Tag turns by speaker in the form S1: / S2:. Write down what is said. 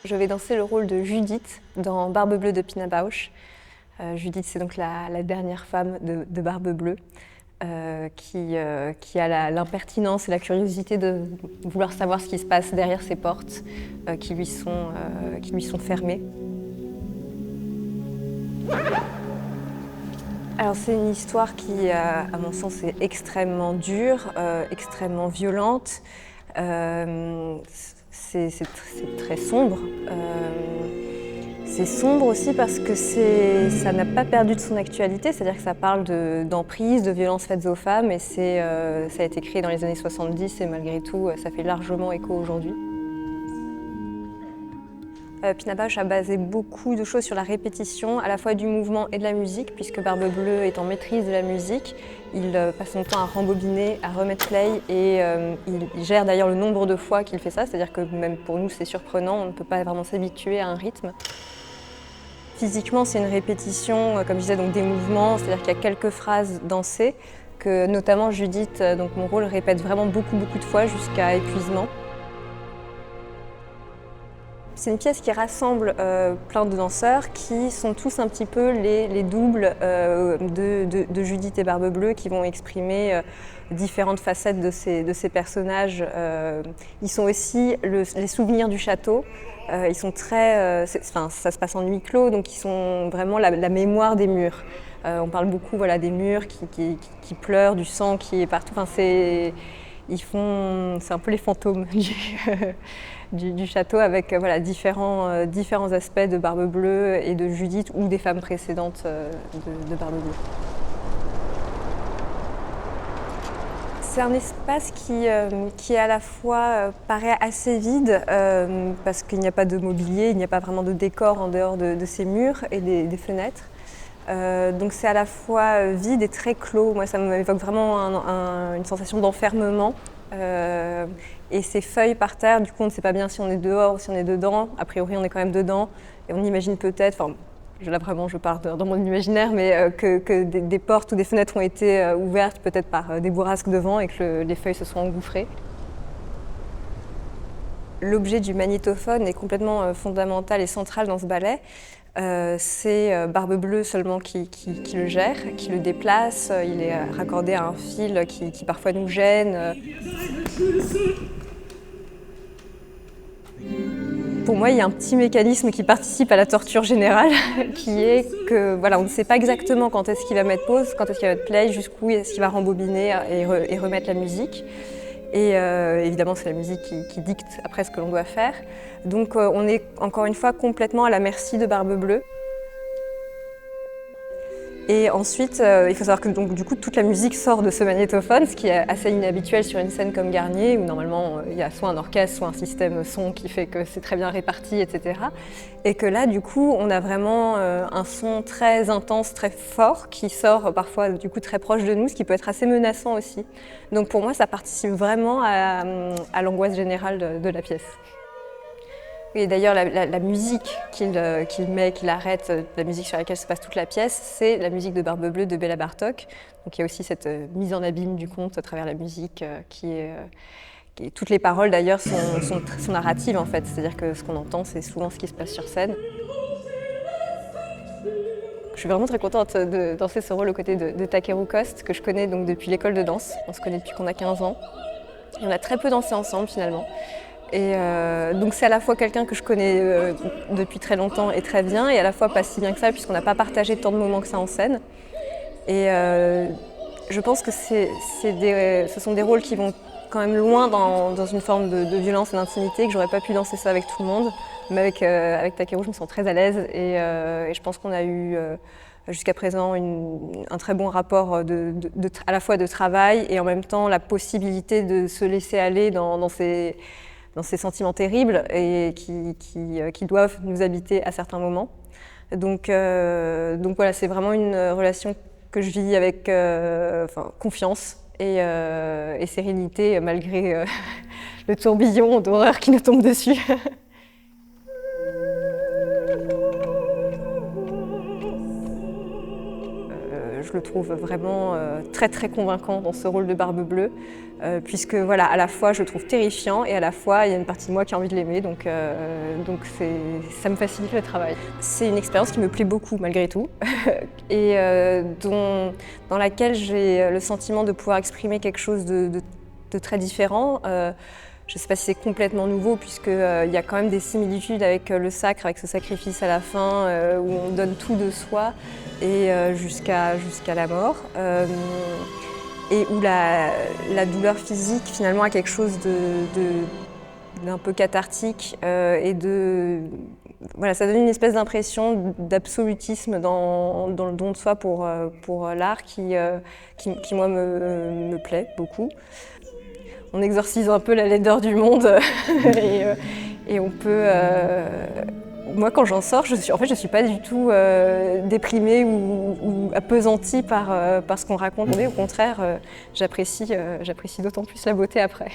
S1: Je vais danser le rôle de Judith dans Barbe Bleue de Pina Bausch. Judith, c'est donc la dernière femme de Barbe Bleue qui a l'impertinence et la curiosité de vouloir savoir ce qui se passe derrière ces portes qui lui sont fermées. Alors c'est une histoire qui, à mon sens, est extrêmement dure, extrêmement violente. C'est très sombre. C'est sombre aussi parce que ça n'a pas perdu de son actualité, c'est-à-dire que ça parle d'emprise, de violences faites aux femmes, et ça a été créé dans les années 70 et malgré tout, ça fait largement écho aujourd'hui. Pina Bausch a basé beaucoup de choses sur la répétition, à la fois du mouvement et de la musique, puisque Barbe Bleue est en maîtrise de la musique. Il passe son temps à rembobiner, à remettre play, et il gère d'ailleurs le nombre de fois qu'il fait ça, c'est-à-dire que même pour nous c'est surprenant, on ne peut pas vraiment s'habituer à un rythme. Physiquement, c'est une répétition, comme je disais, donc des mouvements, c'est-à-dire qu'il y a quelques phrases dansées, que notamment Judith, donc mon rôle, répète vraiment beaucoup de fois jusqu'à épuisement. C'est une pièce qui rassemble plein de danseurs qui sont tous un petit peu les doubles de Judith et Barbe Bleue qui vont exprimer différentes facettes de ces personnages. Ils sont aussi les souvenirs du château. Ils sont ça se passe en huis clos, donc ils sont vraiment la mémoire des murs. On parle beaucoup des murs qui pleurent, du sang qui est partout. Enfin, c'est un peu les fantômes du château avec différents aspects de Barbe Bleue et de Judith ou des femmes précédentes de Barbe Bleue. C'est un espace qui à la fois paraît assez vide parce qu'il n'y a pas de mobilier, il n'y a pas vraiment de décor en dehors de ces murs et des fenêtres. Donc c'est à la fois vide et très clos. Moi, ça m'évoque vraiment une sensation d'enfermement. Et ces feuilles par terre, du coup, on ne sait pas bien si on est dehors ou si on est dedans. A priori, on est quand même dedans. Et on imagine peut-être, je pars dans mon imaginaire, mais que des portes ou des fenêtres ont été ouvertes peut-être par des bourrasques de vent et que les feuilles se sont engouffrées. L'objet du magnétophone est complètement fondamental et central dans ce ballet. C'est Barbe Bleue seulement qui le gère, qui le déplace. Il est raccordé à un fil qui parfois nous gêne. Pour moi, il y a un petit mécanisme qui participe à la torture générale, qui est que on ne sait pas exactement quand est-ce qu'il va mettre pause, quand est-ce qu'il va mettre play, jusqu'où est-ce qu'il va rembobiner et remettre la musique. Et évidemment, c'est la musique qui dicte après ce que l'on doit faire. Donc on est encore une fois complètement à la merci de Barbe Bleue. Et ensuite, il faut savoir que du coup, toute la musique sort de ce magnétophone, ce qui est assez inhabituel sur une scène comme Garnier, où normalement il y a soit un orchestre, soit un système son qui fait que c'est très bien réparti, etc. Et que là, du coup, on a vraiment un son très intense, très fort, qui sort parfois du coup très proche de nous, ce qui peut être assez menaçant aussi. Donc pour moi, ça participe vraiment à l'angoisse générale de la pièce. Et d'ailleurs, la musique qu'il arrête, la musique sur laquelle se passe toute la pièce, c'est la musique de Barbe Bleue de Béla Bartók. Donc il y a aussi cette mise en abîme du conte à travers la musique toutes les paroles d'ailleurs sont narratives en fait, c'est-à-dire que ce qu'on entend, c'est souvent ce qui se passe sur scène. Je suis vraiment très contente de danser ce rôle aux côtés de Takeru Kost, que je connais donc depuis l'école de danse. On se connaît depuis qu'on a 15 ans. Et on a très peu dansé ensemble finalement. Et donc c'est à la fois quelqu'un que je connais depuis très longtemps et très bien, et à la fois pas si bien que ça, puisqu'on n'a pas partagé tant de moments que ça en scène. Et je pense que ce sont des rôles qui vont quand même loin dans une forme de violence et d'intimité, que j'aurais pas pu danser ça avec tout le monde. Mais avec Takeru, je me sens très à l'aise, et je pense qu'on a eu jusqu'à présent un très bon rapport à la fois de travail et en même temps la possibilité de se laisser aller dans ces sentiments terribles et qui doivent nous habiter à certains moments. Donc voilà, c'est vraiment une relation que je vis avec confiance et sérénité malgré le tourbillon d'horreur qui nous tombe dessus. je le trouve vraiment très très convaincant dans ce rôle de Barbe Bleue, puisque voilà, à la fois je le trouve terrifiant et à la fois il y a une partie de moi qui a envie de l'aimer, donc ça me facilite le travail. C'est une expérience qui me plaît beaucoup malgré tout et dans laquelle j'ai le sentiment de pouvoir exprimer quelque chose de très différent. Je ne sais pas si c'est complètement nouveau puisqu'il y a quand même des similitudes avec le sacre, avec ce sacrifice à la fin où on donne tout de soi et jusqu'à la mort. Et où la douleur physique finalement a quelque chose d'un peu cathartique voilà, ça donne une espèce d'impression d'absolutisme dans le don de soi pour l'art qui moi me plaît beaucoup. On exorcise un peu la laideur du monde et on peut... Moi, quand j'en sors, je suis pas du tout déprimée ou appesantie par ce qu'on raconte. Mais au contraire, j'apprécie d'autant plus la beauté après.